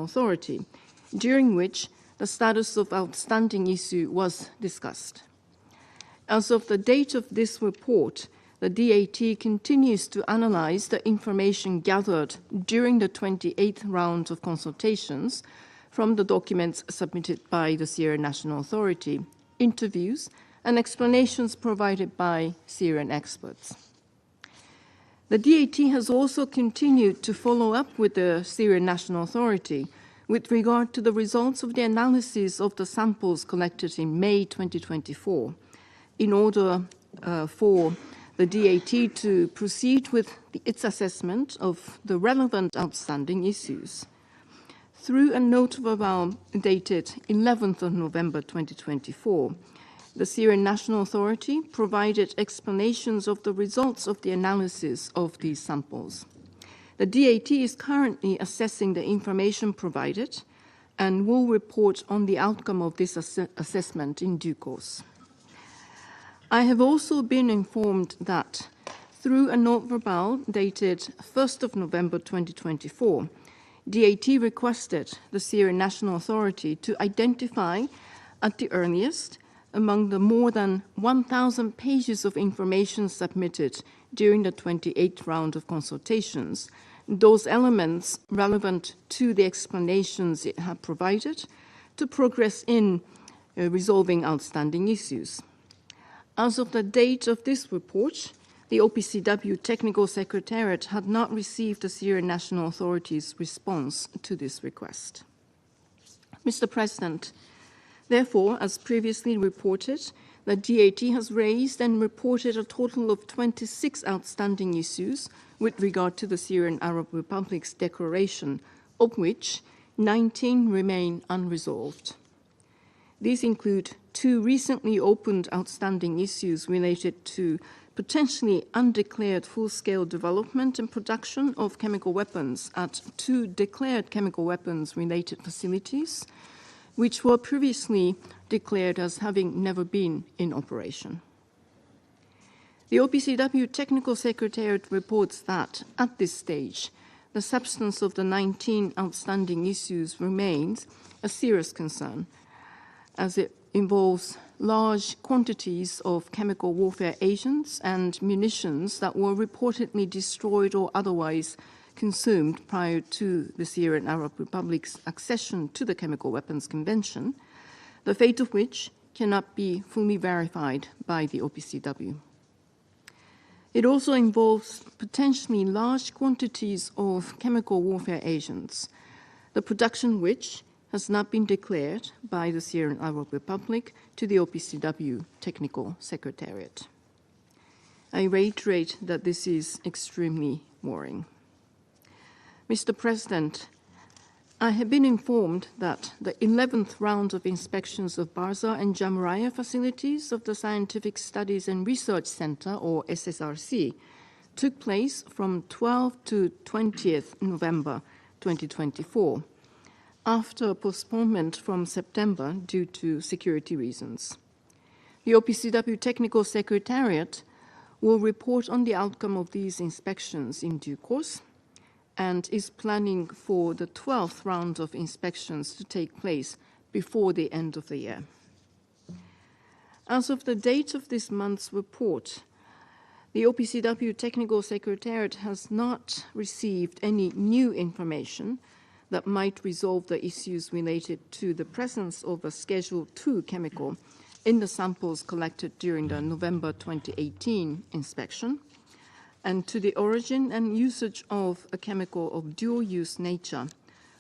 Authority, during which the status of outstanding issue was discussed. As of the date of this report, the DAT continues to analyze the information gathered during the 28th round of consultations from the documents submitted by the Syrian National Authority, interviews, and explanations provided by Syrian experts. The DAT has also continued to follow up with the Syrian National Authority with regard to the results of the analysis of the samples collected in May 2024 in order for the DAT to proceed with its assessment of the relevant outstanding issues. Through a note of avowal dated 11th of November 2024, the Syrian National Authority provided explanations of the results of the analysis of these samples. The DAT is currently assessing the information provided and will report on the outcome of this assessment in due course. I have also been informed that through a note verbal dated 1st of November 2024, DAT requested the Syrian National Authority to identify at the earliest among the more than 1,000 pages of information submitted during the 28th round of consultations, those elements relevant to the explanations it had provided to progress in resolving outstanding issues. As of the date of this report, the OPCW Technical Secretariat had not received the Syrian National Authority's response to this request. Mr. President, therefore, as previously reported, the DAT has raised and reported a total of 26 outstanding issues with regard to the Syrian Arab Republic's declaration, of which 19 remain unresolved. These include 2 recently opened outstanding issues related to potentially undeclared full-scale development and production of chemical weapons at 2 declared chemical weapons-related facilities, which were previously declared as having never been in operation. The OPCW Technical Secretariat reports that, at this stage, the substance of the 19 outstanding issues remains a serious concern, as it involves large quantities of chemical warfare agents and munitions that were reportedly destroyed or otherwise consumed prior to the Syrian Arab Republic's accession to the Chemical Weapons Convention, the fate of which cannot be fully verified by the OPCW. It also involves potentially large quantities of chemical warfare agents, the production which has not been declared by the Syrian Arab Republic to the OPCW Technical Secretariat. I reiterate that this is extremely worrying. Mr. President, I have been informed that the 11th round of inspections of Barza and Jamraya facilities of the Scientific Studies and Research Center, or SSRC, took place from 12th to 20th November 2024, after a postponement from September due to security reasons. The OPCW Technical Secretariat will report on the outcome of these inspections in due course and is planning for the 12th round of inspections to take place before the end of the year. As of the date of this month's report, the OPCW Technical Secretariat has not received any new information that might resolve the issues related to the presence of a Schedule II chemical in the samples collected during the November 2018 inspection, and to the origin and usage of a chemical of dual-use nature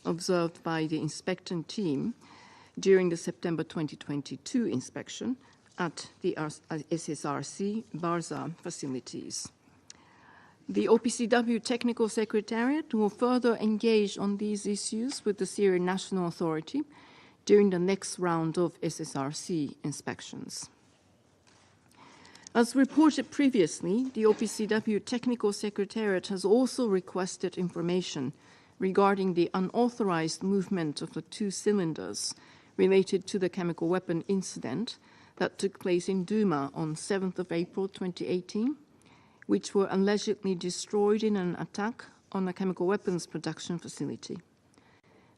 observed by the inspecting team during the September 2022 inspection at the SSRC Barza facilities. The OPCW Technical Secretariat will further engage on these issues with the Syrian National Authority during the next round of SSRC inspections. As reported previously, the OPCW Technical Secretariat has also requested information regarding the unauthorized movement of the 2 cylinders related to the chemical weapon incident that took place in Douma on 7th of April 2018, which were allegedly destroyed in an attack on a chemical weapons production facility.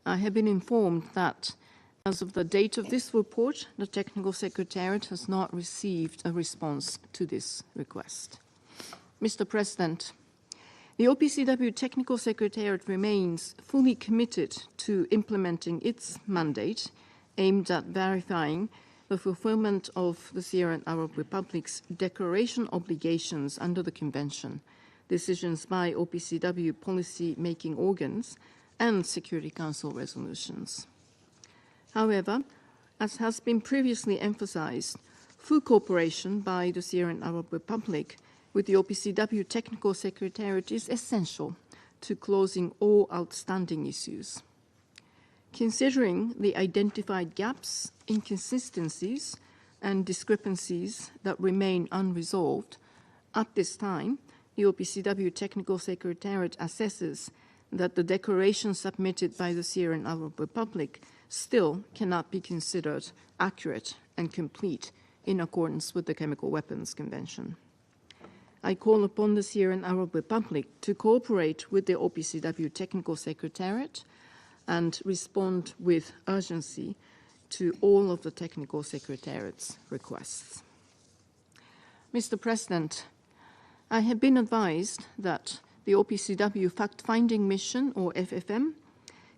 I have been informed that as of the date of this report, the Technical Secretariat has not received a response to this request. Mr. President, the OPCW Technical Secretariat remains fully committed to implementing its mandate aimed at verifying the fulfillment of the Syrian Arab Republic's declaration obligations under the Convention, decisions by OPCW policy-making organs, and Security Council resolutions. However, as has been previously emphasized, full cooperation by the Syrian Arab Republic with the OPCW Technical Secretariat is essential to closing all outstanding issues. Considering the identified gaps, inconsistencies, and discrepancies that remain unresolved, at this time, the OPCW Technical Secretariat assesses that the declaration submitted by the Syrian Arab Republic still cannot be considered accurate and complete in accordance with the Chemical Weapons Convention. I call upon the Syrian Arab Republic to cooperate with the OPCW Technical Secretariat and respond with urgency to all of the Technical Secretariat's requests. Mr. President, I have been advised that the OPCW Fact-Finding Mission, or FFM,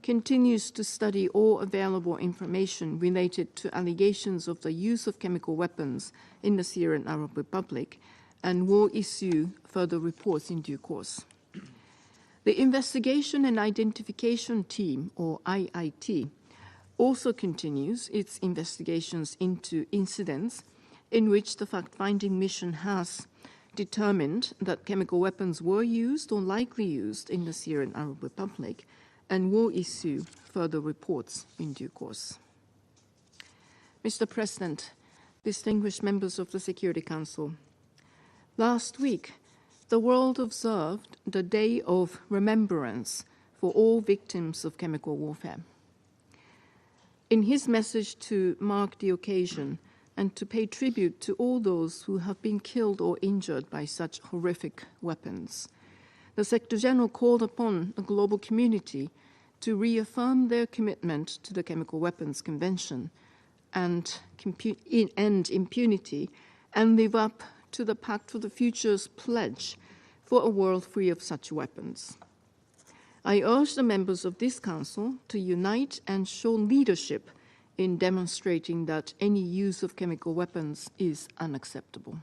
continues to study all available information related to allegations of the use of chemical weapons in the Syrian Arab Republic and will issue further reports in due course. The Investigation and Identification Team, or IIT, also continues its investigations into incidents in which the fact-finding mission has determined that chemical weapons were used or likely used in the Syrian Arab Republic and will issue further reports in due course. Mr. President, distinguished members of the Security Council, last week, the world observed the Day of Remembrance for all victims of chemical warfare. In his message to mark the occasion and to pay tribute to all those who have been killed or injured by such horrific weapons, the Secretary General called upon the global community to reaffirm their commitment to the Chemical Weapons Convention and end impunity and live up to the Pact for the Future's pledge for a world free of such weapons. I urge the members of this Council to unite and show leadership in demonstrating that any use of chemical weapons is unacceptable.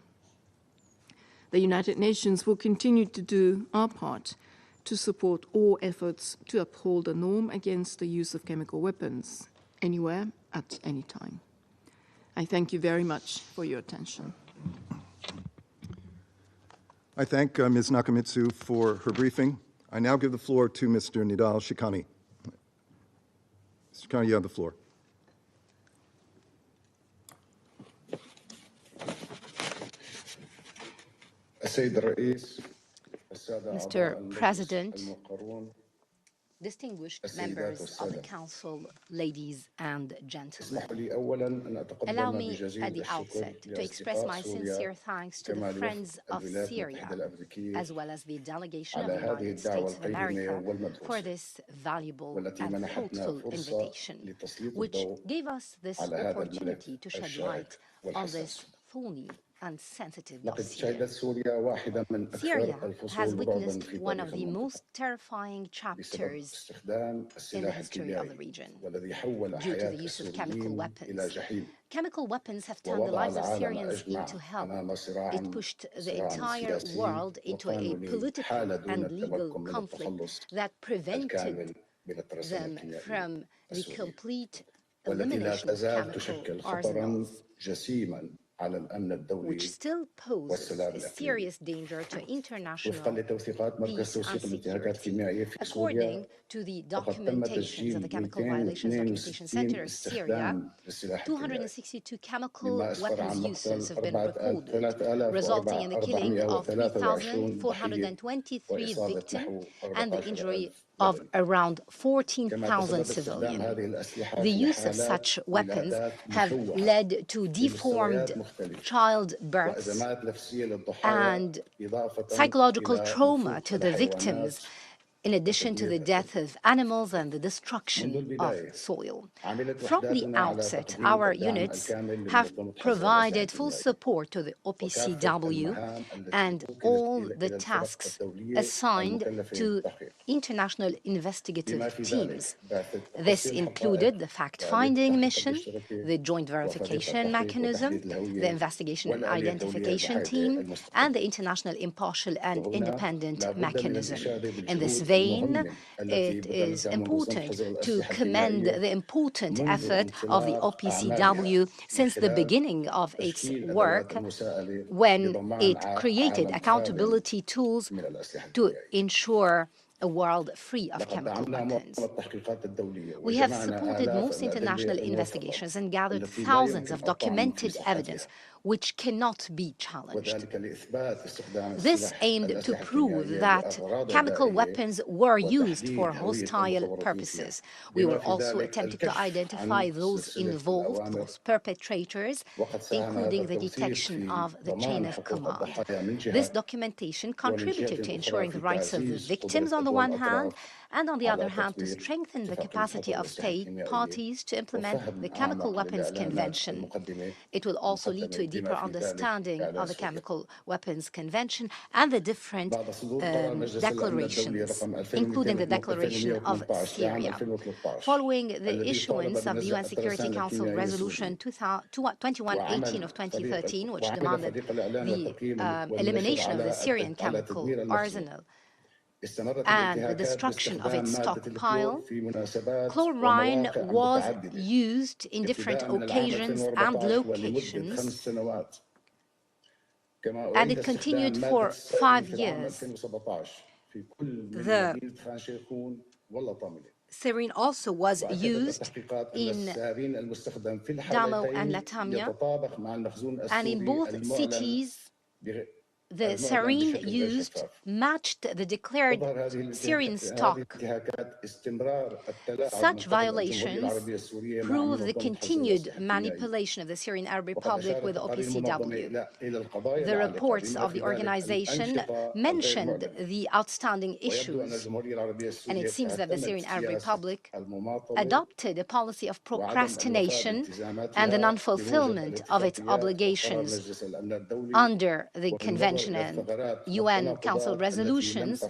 The United Nations will continue to do our part to support all efforts to uphold the norm against the use of chemical weapons anywhere, at any time. I thank you very much for your attention. I thank Ms. Nakamitsu for her briefing. I now give the floor to Mr. Nidal Shikani. Mr. Shikani, you have the floor. Mr. President, distinguished members of the Council, ladies and gentlemen, allow me at the outset to express my sincere thanks to the Friends of Syria, as well as the delegation of the United States of America, for this valuable and fruitful invitation, which gave us this opportunity to shed light on this thorny and sensitive dossier. Syria has witnessed one of the most terrifying chapters in the history of the region due to the use of chemical weapons. Chemical weapons have turned the lives of Syrians into hell. It pushed the entire world into a political and legal conflict that prevented them from the complete elimination of chemical arsenals, which still poses a serious danger to international peace and security. According to the documentations of the Chemical Violations Documentation Center of Syria, 262 chemical weapons uses have been recorded, resulting in the killing of 3,423 victims and the injury of around 14,000 civilians. The use of such weapons have led to deformed childbirths and psychological trauma to the victims, in addition to the death of animals and the destruction of soil. From the outset, our units have provided full support to the OPCW and all the tasks assigned to international investigative teams. This included the fact-finding mission, the joint verification mechanism, the investigation and identification team, and the international impartial and independent mechanism. In this vein, it is important to commend the important effort of the OPCW since the beginning of its work, when it created accountability tools to ensure a world free of chemical weapons. We have supported most international investigations and gathered thousands of documented evidence which cannot be challenged. This aimed to prove that chemical weapons were used for hostile purposes. We were also attempting to identify those involved, those perpetrators, including the detection of the chain of command. This documentation contributed to ensuring the rights of the victims on the one hand, and on the other hand, to strengthen the capacity of state parties to implement the Chemical Weapons Convention. It will also lead to a deeper understanding of the Chemical Weapons Convention and the different declarations, including the Declaration of Syria. Following the issuance of the UN Security Council Resolution 2118 of 2013, which demanded the elimination of the Syrian chemical arsenal and the destruction of its stockpile, chlorine was used in different occasions and locations, and it continued for 5 years. The sarin also was used in Damo and Latamia, and in both cities, the sarin used matched the declared Syrian stock. Such violations prove the continued manipulation of the Syrian Arab Republic with OPCW. The reports of the organization mentioned the outstanding issues, and it seems that the Syrian Arab Republic adopted a policy of procrastination and the non-fulfillment of its obligations under the Convention and UN Council resolutions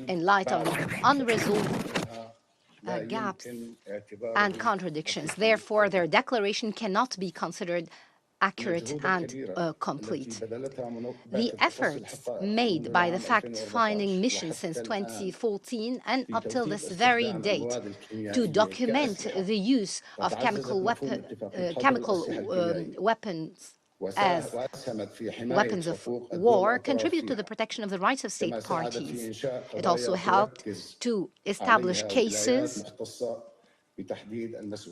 in light of the unresolved gaps and contradictions. Therefore, their declaration cannot be considered accurate and complete. The efforts made by the fact-finding mission since 2014 and up till this very date to document the use of chemical weapons as weapons of war contribute to the protection of the rights of state parties. It also helped to establish cases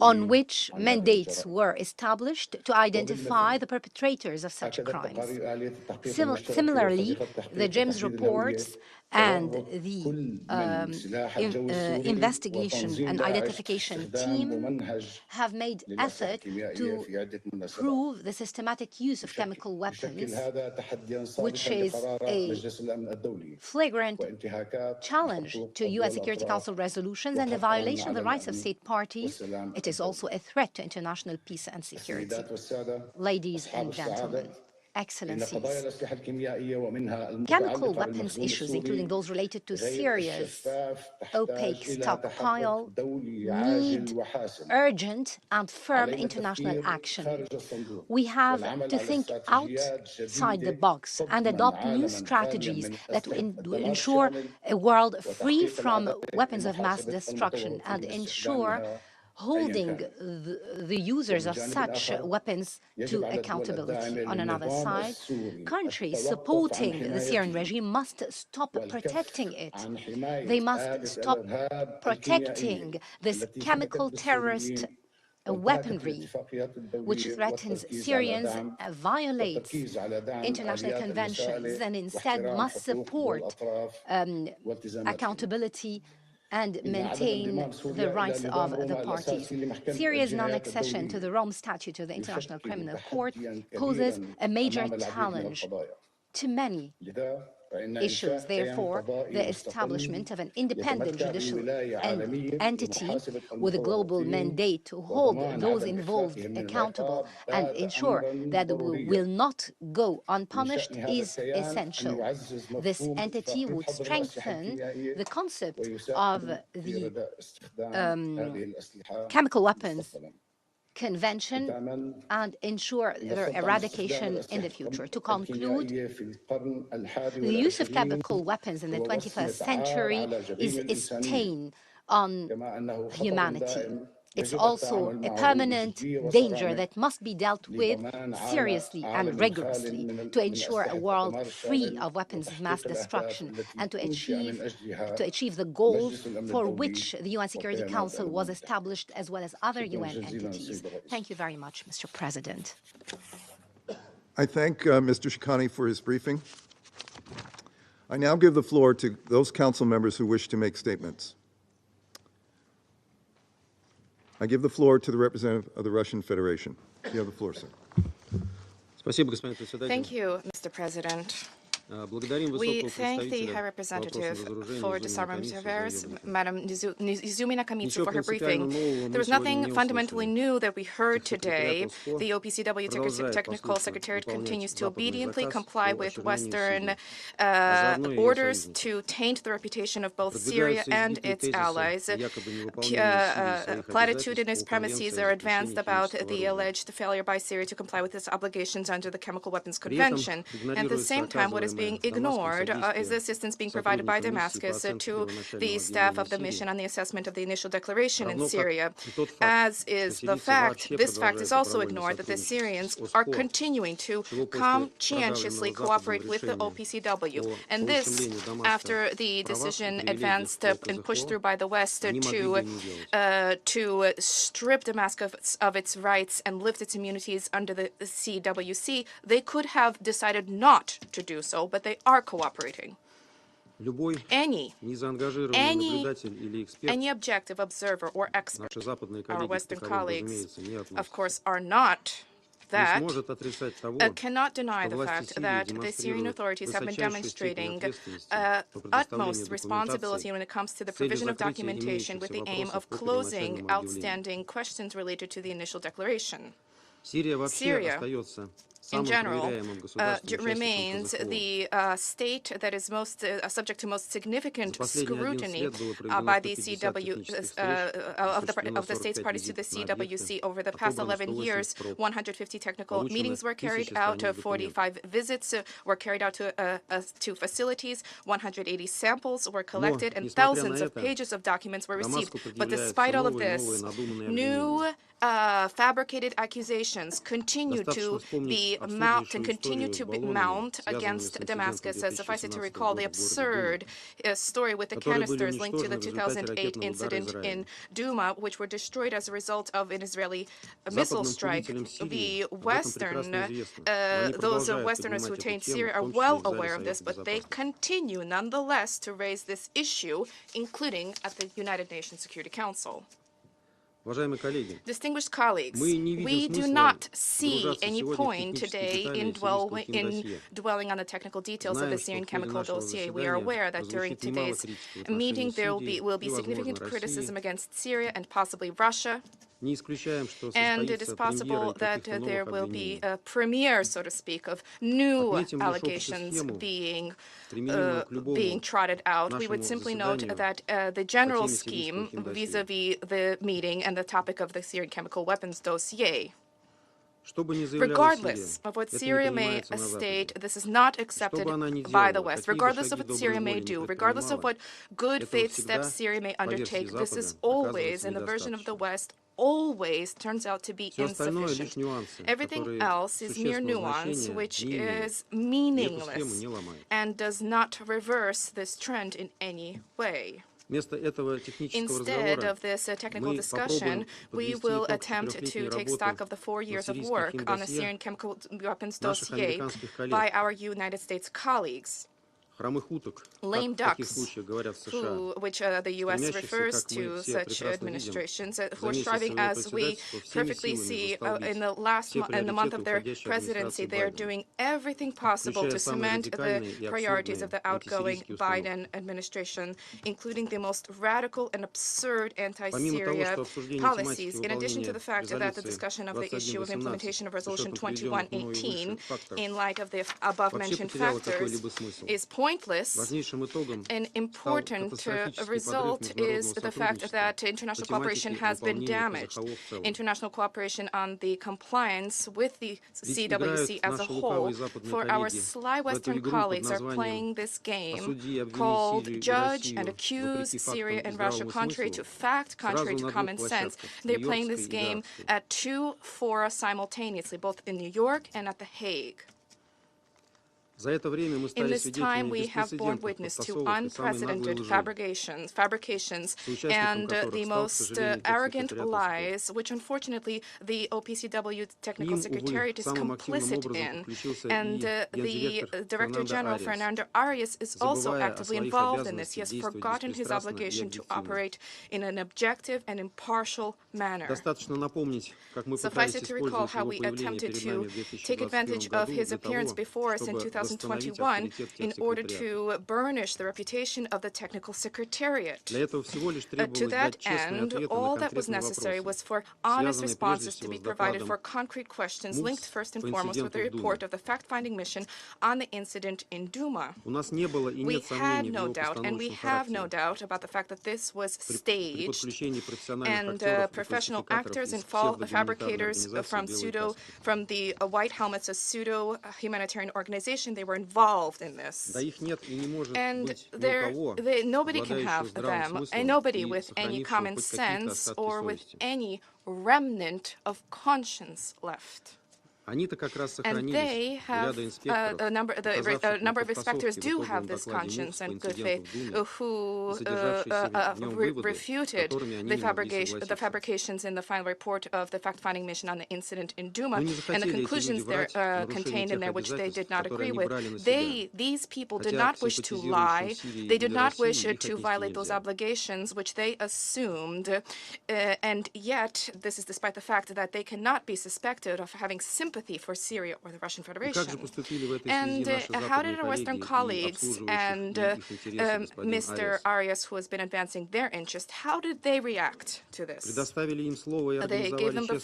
on which mandates were established to identify the perpetrators of such crimes. Similarly, the GEMS reports and the investigation and identification team have made effort to prove the systematic use of chemical weapons, which is a flagrant challenge to UN Security Council resolutions and a violation of the rights of state parties. It is also a threat to international peace and security. Ladies and gentlemen, Excellencies, chemical weapons issues, including those related to Syria's opaque stockpile, need urgent and firm international action. We have to think outside the box and adopt new strategies that will ensure a world free from weapons of mass destruction and ensure holding the users of such weapons to accountability. On another side, countries supporting the Syrian regime must stop protecting it. They must stop protecting this chemical terrorist weaponry, which threatens Syrians, violates international conventions, and instead must support accountability and maintain the rights of the parties. Syria's non-accession to the Rome Statute of the International Criminal Court poses a major challenge to many issues. Therefore, the establishment of an independent judicial entity with a global mandate to hold those involved accountable and ensure that will not go unpunished is essential. This entity would strengthen the concept of the chemical weapons convention and ensure their eradication in the future. To conclude, the use of chemical weapons in the 21st century is a stain on humanity. It's also a permanent danger that must be dealt with seriously and rigorously to ensure a world free of weapons of mass destruction and to achieve the goals for which the UN Security Council was established, as well as other UN entities. Thank you very much, Mr. President. I thank Mr. Shikani for his briefing. I now give the floor to those council members who wish to make statements. I give the floor to the representative of the Russian Federation. You have the floor, sir. Thank you, Mr. President. We thank the High Representative for Disarmament Affairs, Madam Izumi Nakamitsu, for her briefing. There was nothing fundamentally new that we heard today. The OPCW Technical Secretariat continues to obediently comply with Western orders to taint the reputation of both Syria and its allies. Platitudinous premises are advanced about the alleged failure by Syria to comply with its obligations under the Chemical Weapons Convention. At the same time, what is being ignored is the assistance being provided by Damascus to the staff of the mission on the assessment of the initial declaration in Syria. As is the fact, this fact is also ignored, that the Syrians are continuing to conscientiously cooperate with the OPCW. And this, after the decision advanced and pushed through by the West to strip Damascus of its rights and lift its immunities under the CWC, they could have decided not to do so, but they are cooperating. Any objective observer or expert, our Western colleagues, of course, are not that, cannot deny the fact that the Syrian authorities have been demonstrating utmost responsibility when it comes to the provision of documentation with the aim of closing outstanding questions related to the initial declaration. Syria, in general, remains the state that is most subject to most significant scrutiny by the of the states parties to the CWC. Over the past 11 years, 150 technical meetings were carried out, 45 visits were carried out to facilities, 180 samples were collected, and thousands of pages of documents were received. But despite all of this, new fabricated accusations continue to be mount against Damascus. Suffice it to recall the absurd story with the canisters linked to the 2008 incident in Duma, which were destroyed as a result of an Israeli missile strike. The those Westerners who attained Syria are well aware of this, but they continue nonetheless to raise this issue, including at the United Nations Security Council. Distinguished colleagues, we do not see any point today in dwelling on the technical details of the Syrian chemical dossier. We are aware that during today's meeting there will be significant criticism against Syria and possibly Russia. And it is possible that there will be a premiere, so to speak, of new allegations being trotted out. We would simply note that the general scheme vis-a-vis the meeting and the topic of the Syrian chemical weapons dossier, regardless of what Syria may state, this is not accepted by the West. Regardless of what Syria may do, regardless of what good faith steps Syria may undertake, this is always, in the version of the West, always turns out to be insufficient. Everything else is mere nuance, which is meaningless and does not reverse this trend in any way. Instead of this technical discussion, we will attempt to take stock of the 4 years of work on the Syrian chemical weapons dossier by our United States colleagues. lame ducks, which the U.S. refers to such administrations, who are striving, as we perfectly see, in the month of their presidency, they are doing everything possible to cement the priorities of the outgoing Biden administration, including the most radical and absurd anti-Syria policies. In addition to the fact that the discussion of the issue of implementation of Resolution 2118, in light of the above-mentioned factors, is pointless, an important result is the fact that international cooperation has been damaged. International cooperation on the compliance with the CWC as a whole. For our sly Western colleagues are playing this game called judge and accuse Syria and Russia contrary to fact, contrary to common sense. They're playing this game at two fora simultaneously, both in New York and at The Hague. In this time, we have borne witness to unprecedented fabrications, and the most arrogant lies, which unfortunately the OPCW Technical Secretariat is complicit in. And the Director General, Fernando Arias, is also actively involved in this. He has forgotten his obligation to operate in an objective and impartial manner. Suffice it to recall how we attempted to take advantage of his appearance before us in 2021 in order to burnish the reputation of the Technical Secretariat. To that end, all that was necessary was for honest responses to be provided for concrete questions linked first and foremost with the report of the fact-finding mission on the incident in Duma. We had no doubt, and we have no doubt about the fact that this was staged, and professional actors and fabricators from the White Helmets, a pseudo-humanitarian organization, they were involved in this. And nobody can have them, and nobody with any common sense or with any remnant of conscience left. And they have a number of inspectors do have this conscience and good faith, who refuted the fabrications in the final report of the fact-finding mission on the incident in Duma, and the conclusions there contained in there, which they did not agree with. These people did not wish to lie. They did not wish to violate those obligations which they assumed, and yet this is despite the fact that they cannot be suspected of having sympathy for Syria or the Russian Federation. And how did our Western colleagues and Mr. Arias, who has been advancing their interest, how did they react to this? Did they give them the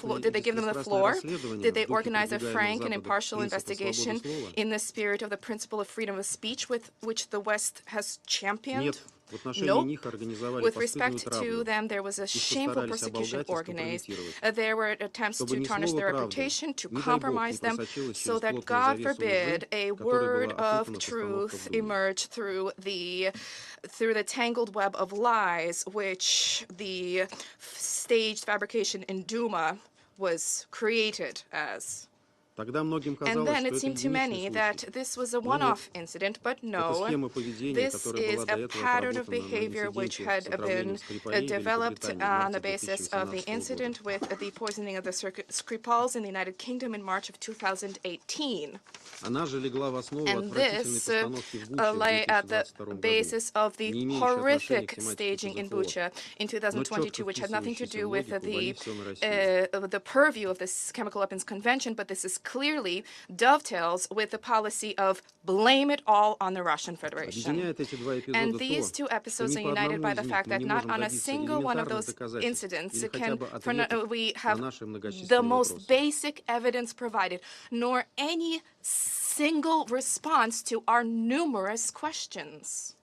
floor? Did they organize a frank and impartial investigation in the spirit of the principle of freedom of speech with which the West has championed? Nope. With respect to them, there was a shameful persecution organized. There were attempts to tarnish their reputation, to compromise them, so that, God forbid, a word of truth emerged through the tangled web of lies which the staged fabrication in Duma was created as. And then it seemed to many that this was a one-off incident, but no, this is a pattern of behavior which had been developed on the basis of the incident with the poisoning of the Skripals in the United Kingdom in March of 2018. And this lay at the basis of the horrific staging in Bucha in 2022, which had nothing to do with the purview of this Chemical Weapons Convention, but this is clearly dovetails with the policy of blame it all on the Russian Federation. And these two episodes are united by the fact that not on a single one of those incidents can we have the most basic evidence provided, nor any single response to our numerous questions.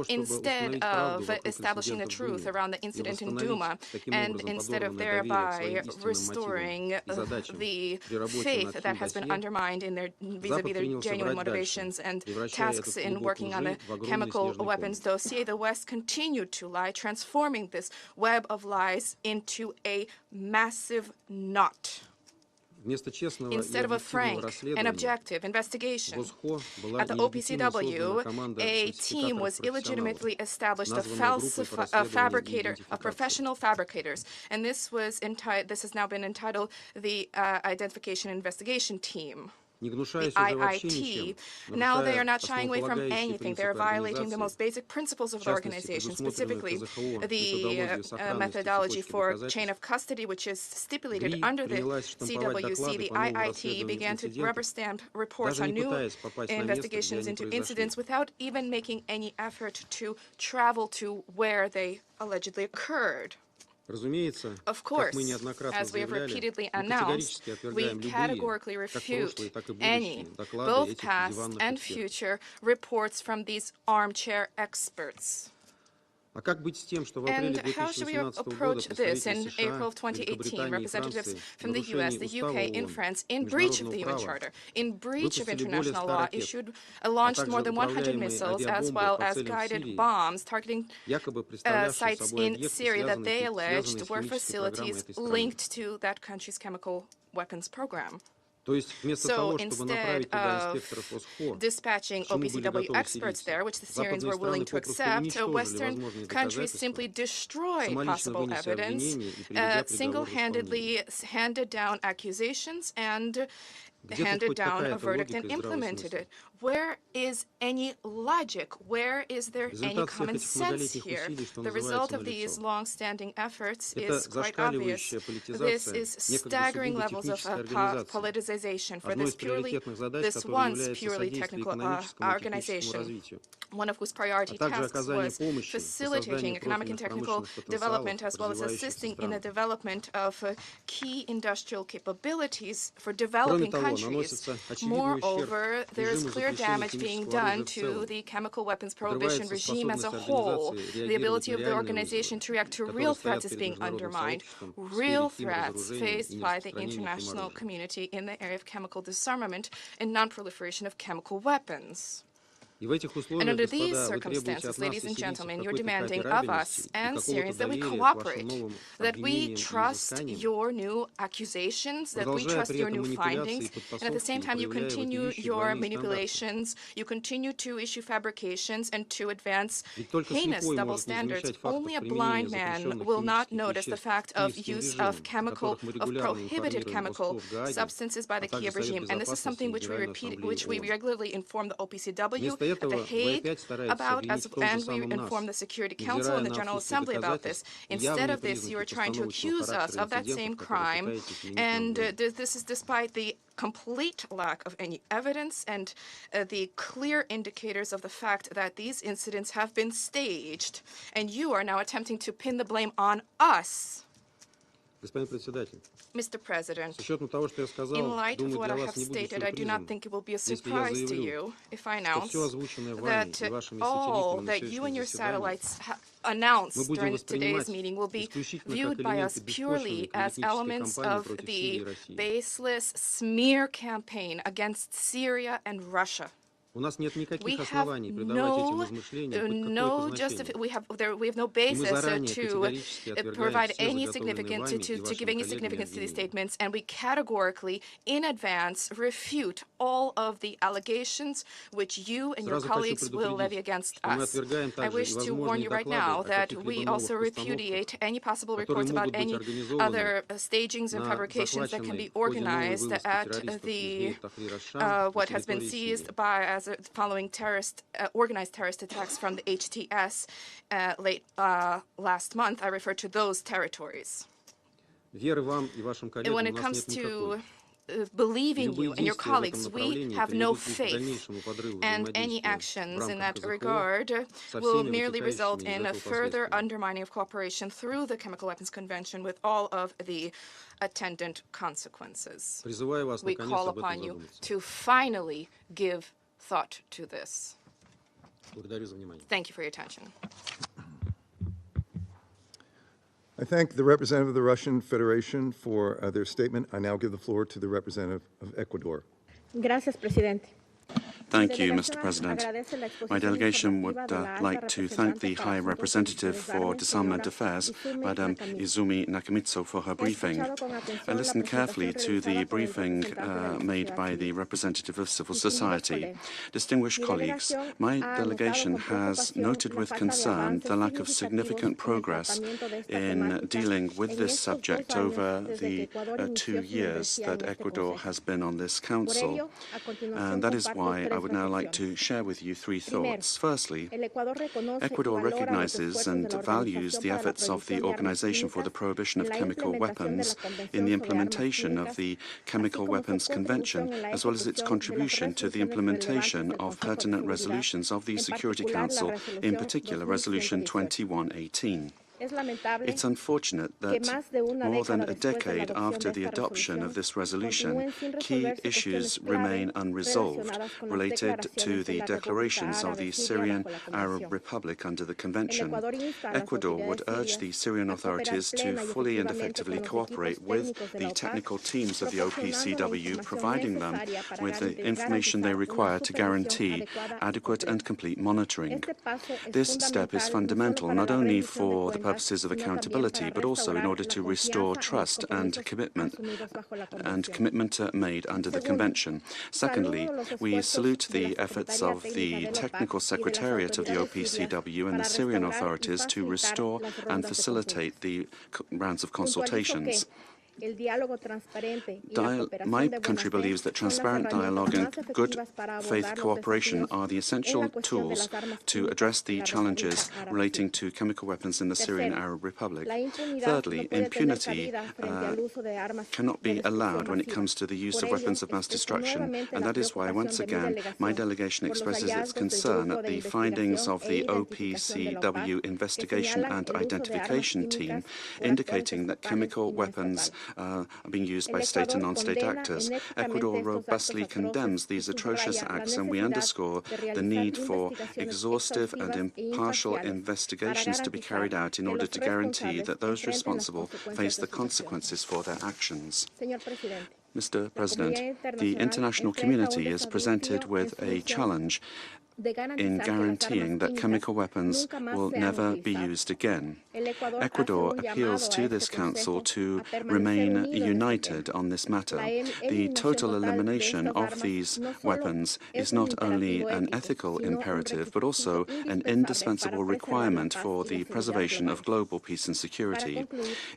Instead of establishing the truth around the incident in Duma, and instead of thereby restoring the faith that has been undermined in their vis-a-vis their genuine motivations and tasks in working on the chemical weapons dossier, the West continued to lie, transforming this web of lies into a massive knot. Instead of a frank and objective investigation, at the OPCW, a team was illegitimately established of professional fabricators, and this has now been entitled the Identification Investigation Team. the IIT, now they are not shying away from anything. They are violating the most basic principles of the organization, specifically the methodology for chain of custody, which is stipulated under the CWC. The IIT began to rubber stamp reports on new investigations into incidents without even making any effort to travel to where they allegedly occurred. Of course, as we have repeatedly announced, we categorically refute any, both past and future, reports from these armchair experts. And how should we approach this? In April of 2018, representatives from the US, the UK, and France, in breach of the UN Charter, in breach of international law, launched more than 100 missiles as well as guided bombs targeting sites in Syria that they alleged were facilities linked to that country's chemical weapons program. So instead of dispatching OPCW experts there, which the Syrians were willing to accept, Western countries simply destroyed possible evidence, single-handedly handed down accusations, and handed down a verdict and implemented it. Where is any logic? Where is there any common sense here? The result of these long-standing efforts is quite obvious. This is staggering levels of politicization for this once purely technical organization, one of whose priority tasks was facilitating economic and technical development as well as assisting in the development of key industrial capabilities for developing countries. Moreover, there is clear damage being done to the chemical weapons prohibition regime as a whole. The ability of the organization to react to real threats is being undermined, real threats faced by the international community in the area of chemical disarmament and non-proliferation of chemical weapons. And under these circumstances, ladies and gentlemen, you're demanding of us and Syrians that we cooperate, that we trust your new accusations, that we trust your new findings, and at the same time you continue your manipulations, you continue to issue fabrications and to advance heinous double standards. Only a blind man will not notice the fact of use of prohibited chemical substances by the Kiev regime, and this is something which we regularly inform the OPCW at The Hague about, and we inform the Security Council and the General Assembly about this. Instead of this, you are trying to accuse us of that same crime, and this is despite the complete lack of any evidence and the clear indicators of the fact that these incidents have been staged, and you are now attempting to pin the blame on us. Mr. President, in light of what I have stated, I do not think it will be a surprise to you if I announce that all that you and your satellites announced during today's meeting will be viewed by us purely as elements of the baseless smear campaign against Syria and Russia. We have no basis to provide any significance to give any significance to these statements, and we categorically, in advance, refute all of the allegations which you and your colleagues will levy against us. I wish to warn you right now that we also repudiate any possible reports about any other stagings and fabrications that can be organized at the what has been seized by as following organized terrorist attacks from the HTS late last month. I refer to those territories. And when it comes to believing you and your colleagues, we have no faith, and any actions in that regard will merely result in a further undermining of cooperation through the Chemical Weapons Convention with all of the attendant consequences. We call upon you to finally give thought to this. Thank you for your attention. I thank the representative of the Russian Federation for their statement. I now give the floor to the representative of Ecuador. Gracias, presidente. Thank you, Mr. President. My delegation would like to thank the High Representative for Disarmament Affairs, Madam Izumi Nakamitsu, for her briefing. I listened carefully to the briefing made by the representative of civil society. Distinguished colleagues, my delegation has noted with concern the lack of significant progress in dealing with this subject over the 2 years that Ecuador has been on this council. And that is why I would now like to share with you 3 thoughts. Firstly, Ecuador recognizes and values the efforts of the Organization for the Prohibition of Chemical Weapons in the implementation of the Chemical Weapons Convention, as well as its contribution to the implementation of pertinent resolutions of the Security Council, in particular Resolution 2118. It's unfortunate that more than a decade after the adoption of this resolution, key issues remain unresolved related to the declarations of the Syrian Arab Republic under the Convention. Ecuador would urge the Syrian authorities to fully and effectively cooperate with the technical teams of the OPCW, providing them with the information they require to guarantee adequate and complete monitoring. This step is fundamental not only for the purposes of accountability, but also in order to restore trust and commitment made under the Convention. Secondly, we salute the efforts of the Technical Secretariat of the OPCW and the Syrian authorities to restore and facilitate the rounds of consultations. My country believes that transparent dialogue and good faith cooperation are the essential tools to address the challenges relating to chemical weapons in the Syrian Arab Republic. Thirdly, impunity cannot be allowed when it comes to the use of weapons of mass destruction, and that is why, once again, my delegation expresses its concern at the findings of the OPCW Investigation and Identification Team, indicating that chemical weapons are being used by state and non-state actors. Ecuador robustly condemns these atrocious acts, and we underscore the need for exhaustive and impartial investigations to be carried out in order to guarantee that those responsible face the consequences for their actions. Mr. President, the international community is presented with a challenge in guaranteeing that chemical weapons will never be used again. Ecuador appeals to this Council to remain united on this matter. The total elimination of these weapons is not only an ethical imperative, but also an indispensable requirement for the preservation of global peace and security.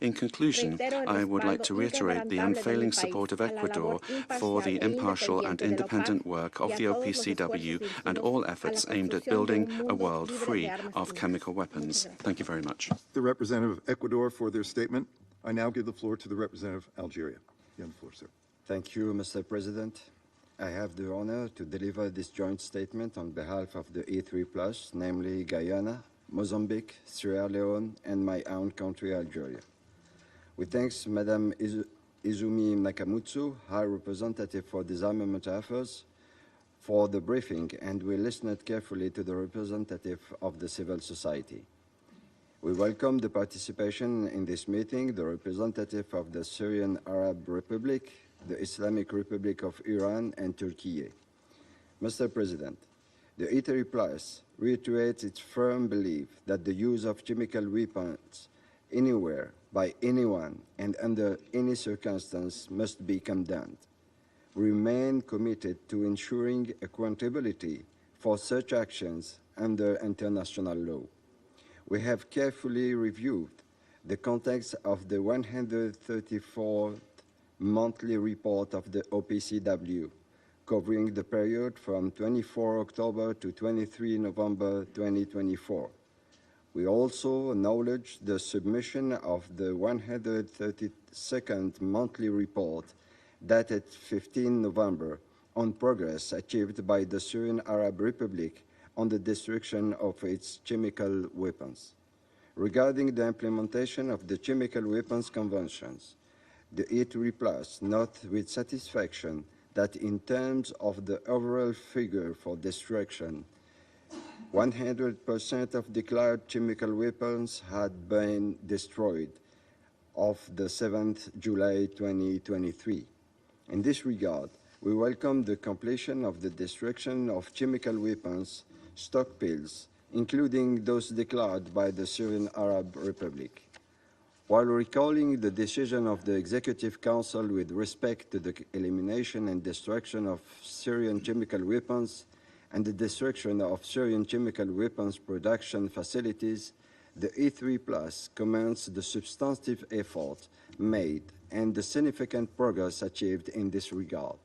In conclusion, I would like to reiterate the unfailing support of Ecuador for the impartial and independent work of the OPCW and all efforts aimed at building a world free of chemical weapons. Thank you very much. The representative of Ecuador for their statement. I now give the floor to the representative of Algeria. You have the floor, sir. Thank you, Mr. President. I have the honor to deliver this joint statement on behalf of the E3+, namely Guyana, Mozambique, Sierra Leone, and my own country, Algeria. We thank Madam Izumi Nakamitsu, High Representative for Disarmament Affairs, for the briefing, and we listened carefully to the representative of the civil society. We welcome the participation in this meeting, the representative of the Syrian Arab Republic, the Islamic Republic of Iran, and Turkey. Mr. President, the E3+ reiterates its firm belief that the use of chemical weapons anywhere, by anyone, and under any circumstance must be condemned. We remain committed to ensuring accountability for such actions under international law. We have carefully reviewed the context of the 134th monthly report of the OPCW, covering the period from 24 October to 23 November 2024. We also acknowledge the submission of the 132nd monthly report dated 15 November on progress achieved by the Syrian Arab Republic on the destruction of its chemical weapons. Regarding the implementation of the Chemical Weapons Conventions, the E3+ note with satisfaction that in terms of the overall figure for destruction, 100% of declared chemical weapons had been destroyed of the 7th July 2023. In this regard, We welcome the completion of the destruction of chemical weapons stockpiles, including those declared by the Syrian Arab Republic. While recalling the decision of the Executive Council with respect to the elimination and destruction of Syrian chemical weapons and the destruction of Syrian chemical weapons production facilities, the E3+ commends the substantive effort made and the significant progress achieved in this regard.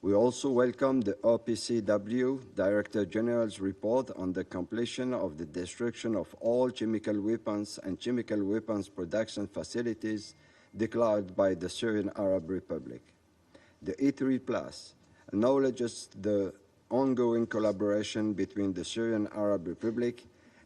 We also welcome the OPCW Director General's report on the completion of the destruction of all chemical weapons and chemical weapons production facilities declared by the Syrian Arab Republic. The E3+ acknowledges the ongoing collaboration between the Syrian Arab Republic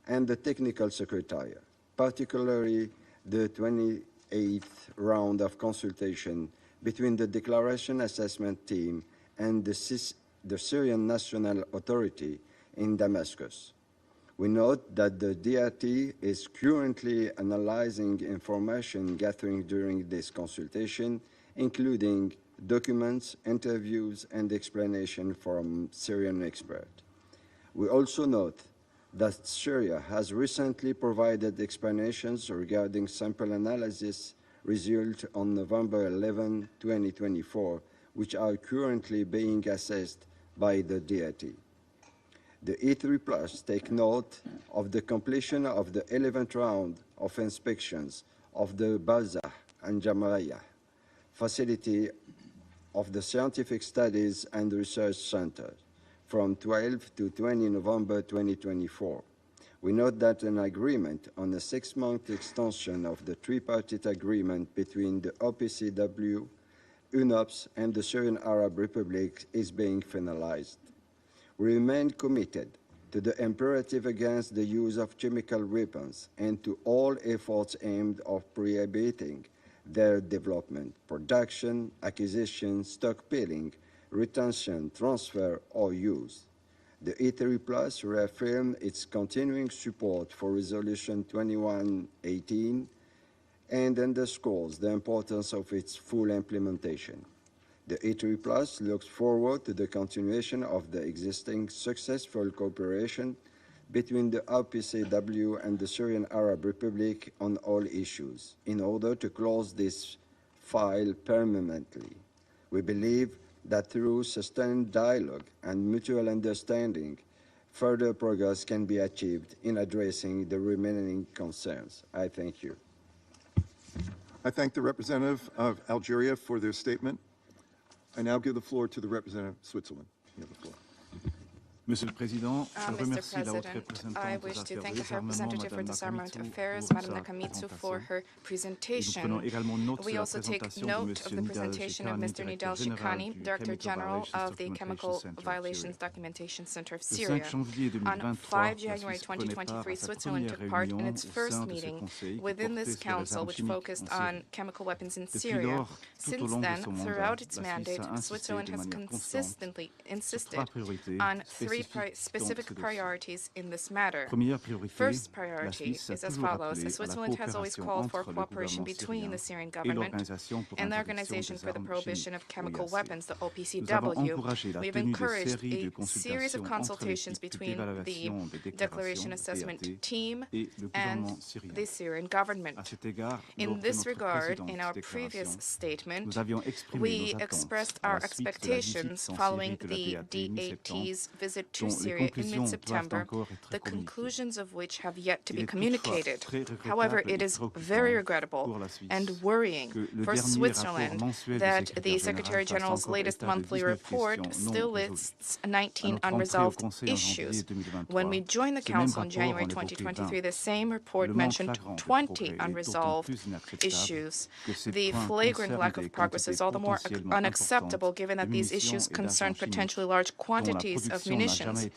and the Technical Secretariat, particularly the 28th round of consultation between the Declaration Assessment Team and the Syrian National Authority in Damascus. We note that the DRT is currently analyzing information gathering during this consultation, including documents, interviews, and explanation from Syrian experts. We also note that Syria has recently provided explanations regarding sample analysis results on November 11, 2024, which are currently being assessed by the DRT. The E3+ take note of the completion of the 11th round of inspections of the Balzah and Jamraya facility of the Scientific Studies and Research Center from 12 to 20 November 2024. We note that an agreement on a 6-month extension of the tripartite agreement between the OPCW, UNOPS, and the Syrian Arab Republic is being finalized. We remain committed to the imperative against the use of chemical weapons and to all efforts aimed at prohibiting their development, production, acquisition, stockpiling, retention, transfer, or use. The E3+ reaffirmed its continuing support for Resolution 2118 and underscores the importance of its full implementation. The E3+ looks forward to the continuation of the existing successful cooperation between the OPCW and the Syrian Arab Republic on all issues in order to close this file permanently. We believe that through sustained dialogue and mutual understanding, further progress can be achieved in addressing the remaining concerns. I thank you. I thank the representative of Algeria for their statement. I now give the floor to the representative of Switzerland. You have the floor. Monsieur le Président, je Mr. remercie la haute President, I représentante wish aux to affaires thank the High désarmement, Representative for Madame Disarmament Nakamitsu, Affairs, pour Madame sa Nakamitsu, for présentation. her Et nous presentation. prenons également note We de la also take présentation note de of the Monsieur presentation of Mr. Nidal Nidal Shikani, Shikani, Director General of the Chemical Violations Documentation Center of Syria. On 5 January 2023, Switzerland took part in its first meeting within this council, which focused on chemical weapons in Syria. Since then, throughout its mandate, Switzerland has consistently insisted on 3 specific priorities in this matter. First priority is as follows. Switzerland has always called for cooperation between the Syrian government and the Organization for the Prohibition of Chemical Weapons, the OPCW. We've encouraged a series of consultations between the Declaration Assessment Team and the Syrian government. In this regard, in our previous statement, we expressed our expectations following the DAT's visit to Syria in mid-September, the conclusions of which have yet to be communicated. However, it is very regrettable and worrying for Switzerland that the Secretary General's latest monthly report still lists 19 unresolved issues. When we joined the Council in January 2023, the same report mentioned 20 unresolved issues. The flagrant lack of progress is all the more unacceptable given that these issues concern potentially large quantities of munitions munitions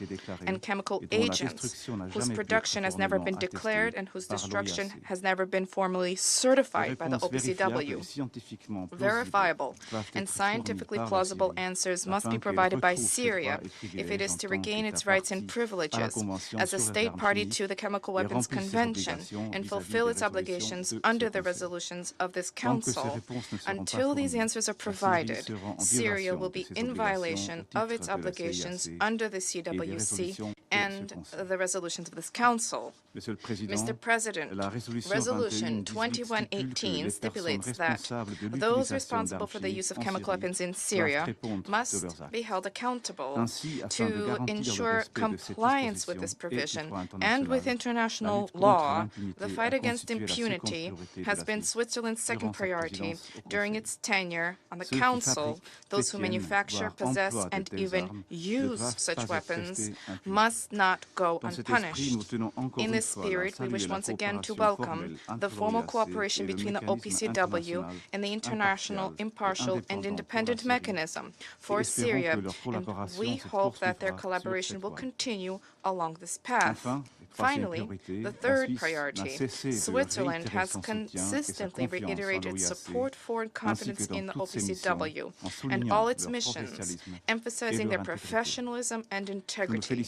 and chemical agents, whose production has never been declared and whose destruction has never been formally certified by the OPCW. Verifiable and scientifically plausible answers must be provided by Syria if it is to regain its rights and privileges as a state party to the Chemical Weapons Convention and fulfill its obligations under the resolutions of this Council. Until these answers are provided, Syria will be in violation of its obligations under the CWC and the resolutions of this Council. Mr. President, Resolution 2118 stipulates that those responsible for the use of chemical weapons in Syria must be held accountable to ensure compliance with this provision and with international law. The fight against impunity has been Switzerland's second priority during its tenure on the Council. Those who manufacture, possess, and even use such weapons must not go unpunished. In this spirit, we wish once again to welcome the formal cooperation between the OPCW and the International Impartial and Independent Mechanism for Syria, and we hope that their collaboration will continue along this path. Finally, the third priority. Switzerland has consistently reiterated its support for and confidence in the OPCW and all its missions, emphasizing their professionalism and integrity.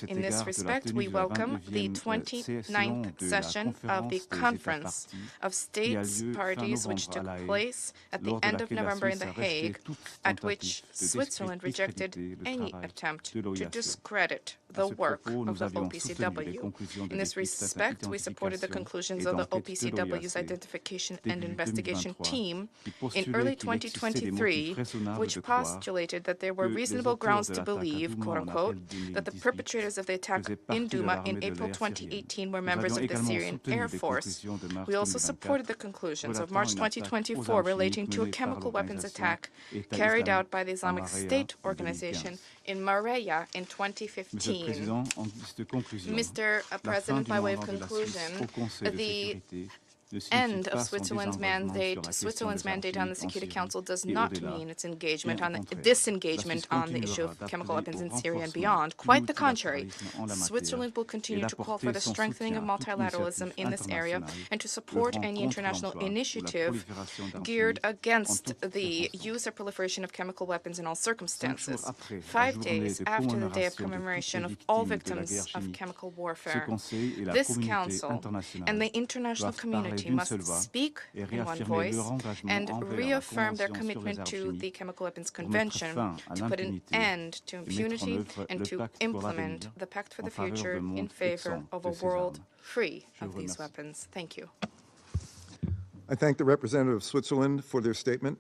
In this respect, we welcome the 29th session of the Conference of States Parties, which took place at the end of November in The Hague, at which Switzerland rejected any attempt to discredit the work of the OPCW. In this respect, we supported the conclusions of the OPCW's Identification and Investigation Team in early 2023, which postulated that there were reasonable grounds to believe, quote-unquote, that the perpetrators of the attack in Douma in April 2018 were members of the Syrian Air Force. We also supported the conclusions of March 2024 relating to a chemical weapons attack carried out by the Islamic State organization in Mareya in 2015. Mr. President, by way of conclusion, the end of Switzerland's mandate on the Security Council does not mean its engagement on the disengagement on the issue of chemical weapons in Syria and beyond. Quite the contrary. Switzerland will continue to call for the strengthening of multilateralism in this area and to support any international initiative geared against the use or proliferation of chemical weapons in all circumstances. 5 days after the day of commemoration of all victims of chemical warfare, this Council and the international community must speak in one voice and reaffirm their commitment to the Chemical Weapons Convention to put an end to impunity and to implement the Pact for the Future in favor of a world free of these weapons. Thank you. I thank the representative of Switzerland for their statement.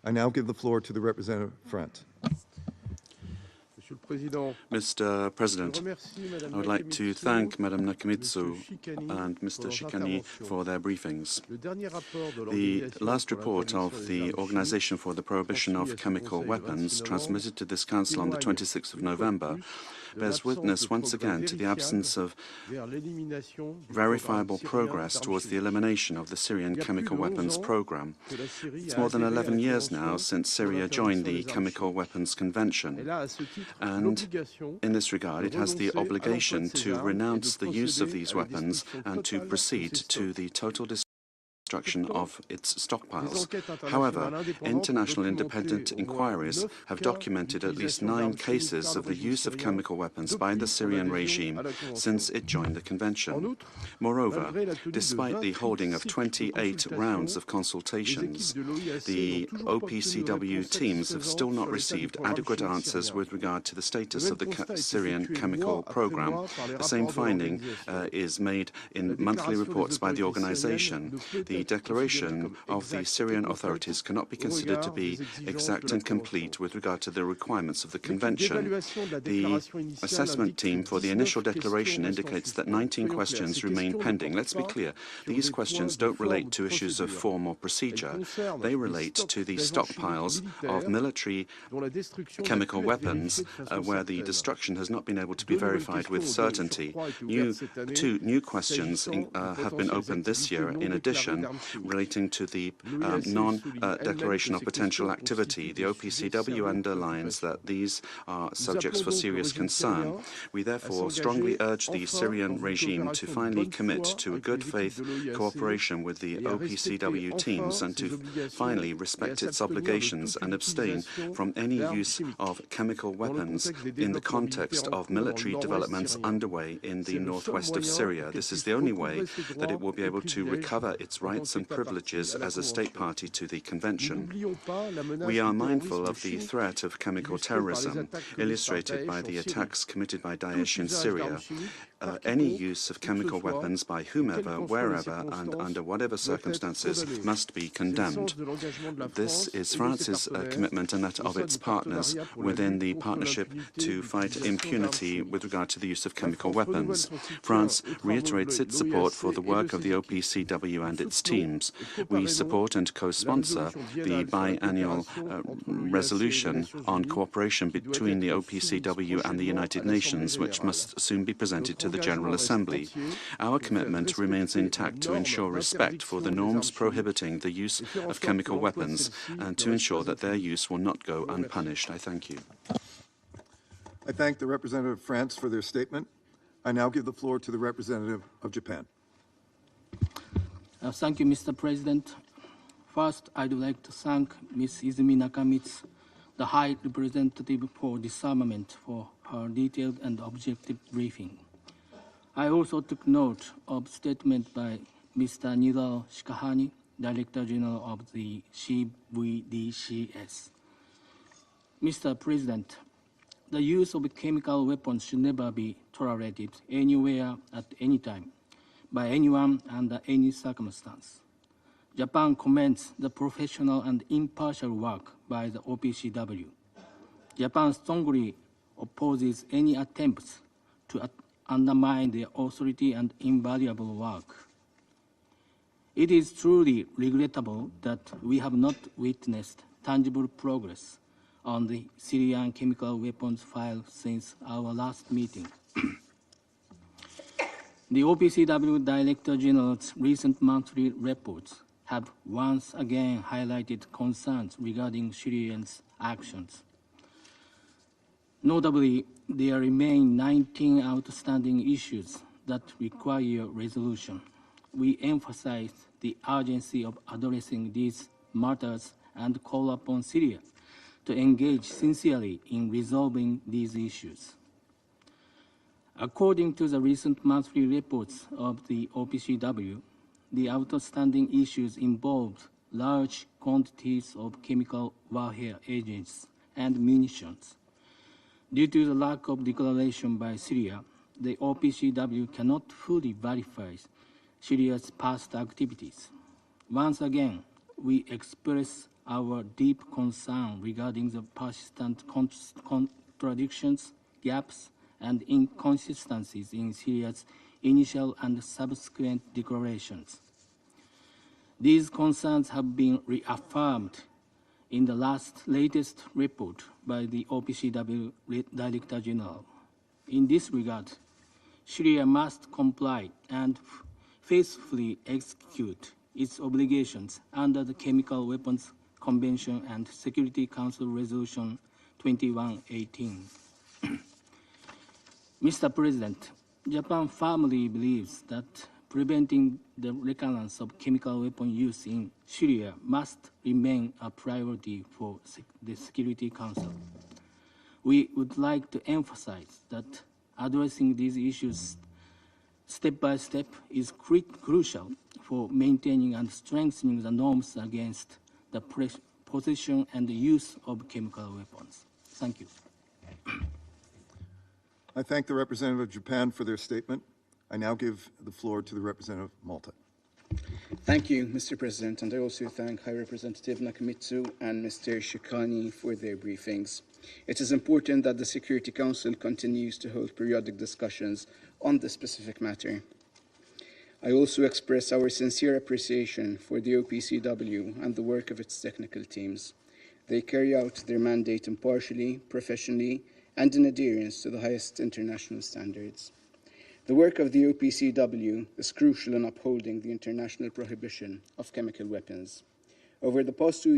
I now give the floor to the representative of France. Mr. President, I would like to thank Madam Nakamitsu and Mr. Shikani for their briefings. The last report of the Organization for the Prohibition of Chemical Weapons, transmitted to this Council on the 26th of November, bears witness once again to the absence of verifiable progress towards the elimination of the Syrian chemical weapons program. It's more than 11 years now since Syria joined the Chemical Weapons Convention, and in this regard it has the obligation to renounce the use of these weapons and to proceed to the total destruction of its stockpiles. However, international independent inquiries have documented at least 9 cases of the use of chemical weapons by the Syrian regime since it joined the convention. Moreover, despite the holding of 28 rounds of consultations, the OPCW teams have still not received adequate answers with regard to the status of the Syrian chemical program. The same finding is made in monthly reports by the organization. The declaration of the Syrian authorities cannot be considered to be exact and complete with regard to the requirements of the convention. The assessment team for the initial declaration indicates that 19 questions remain pending. Let's be clear, these questions don't relate to issues of form or procedure. They relate to the stockpiles of military chemical weapons where the destruction has not been able to be verified with certainty. 2 new questions have been opened this year. In addition, relating to the non-declaration of potential activity. The OPCW underlines that these are subjects for serious concern. We therefore strongly urge the Syrian regime to finally commit to a good faith cooperation with the OPCW teams and to finally respect its obligations and abstain from any use of chemical weapons in the context of military developments underway in the northwest of Syria. This is the only way that it will be able to recover its rights and privileges as a state party to the convention. We are mindful of the threat of chemical terrorism, illustrated by the attacks committed by Daesh in Syria. Any use of chemical weapons by whomever, wherever, and under whatever circumstances must be condemned. This is France's commitment and that of its partners within the partnership to fight impunity with regard to the use of chemical weapons. France reiterates its support for the work of the OPCW and its teams. We support and co-sponsor the biannual resolution on cooperation between the OPCW and the United Nations, which must soon be presented to the General Assembly. Our commitment remains intact to ensure respect for the norms prohibiting the use of chemical weapons and to ensure that their use will not go unpunished. I thank you. I thank the representative of France for their statement. I now give the floor to the representative of Japan. Thank you, Mr. President. First, I'd like to thank Ms. Izumi Nakamitsu, the High Representative for Disarmament, for her detailed and objective briefing. I also took note of statement by Mr. Nidal Shikahani, Director General of the CVDCS. Mr. President, the use of chemical weapons should never be tolerated anywhere at any time by anyone under any circumstance. Japan commends the professional and impartial work by the OPCW. Japan strongly opposes any attempts to undermine their authority and invaluable work. It is truly regrettable that we have not witnessed tangible progress on the Syrian chemical weapons file since our last meeting. The OPCW Director General's recent monthly reports have once again highlighted concerns regarding Syrians' actions. Notably, there remain 19 outstanding issues that require resolution. We emphasize the urgency of addressing these matters and call upon Syria to engage sincerely in resolving these issues. According to the recent monthly reports of the OPCW, the outstanding issues involve large quantities of chemical warfare agents and munitions. Due to the lack of declaration by Syria, the OPCW cannot fully verify Syria's past activities. Once again, we express our deep concern regarding the persistent contradictions, gaps, and inconsistencies in Syria's initial and subsequent declarations. These concerns have been reaffirmed in the latest report by the OPCW Director General. In this regard, Syria must comply and faithfully execute its obligations under the Chemical Weapons Convention and Security Council Resolution 2118. Mr. President, Japan firmly believes that preventing the recurrence of chemical weapon use in Syria must remain a priority for the Security Council. We would like to emphasize that addressing these issues step by step is crucial for maintaining and strengthening the norms against the possession and use of chemical weapons. Thank you. I thank the representative of Japan for their statement. I now give the floor to the representative of Malta. Thank you, Mr. President, and I also thank High Representative Nakamitsu and Mr. Shikani for their briefings. It is important that the Security Council continues to hold periodic discussions on this specific matter. I also express our sincere appreciation for the OPCW and the work of its technical teams. They carry out their mandate impartially, professionally, and in adherence to the highest international standards. The work of the OPCW is crucial in upholding the international prohibition of chemical weapons. Over the past 2 years,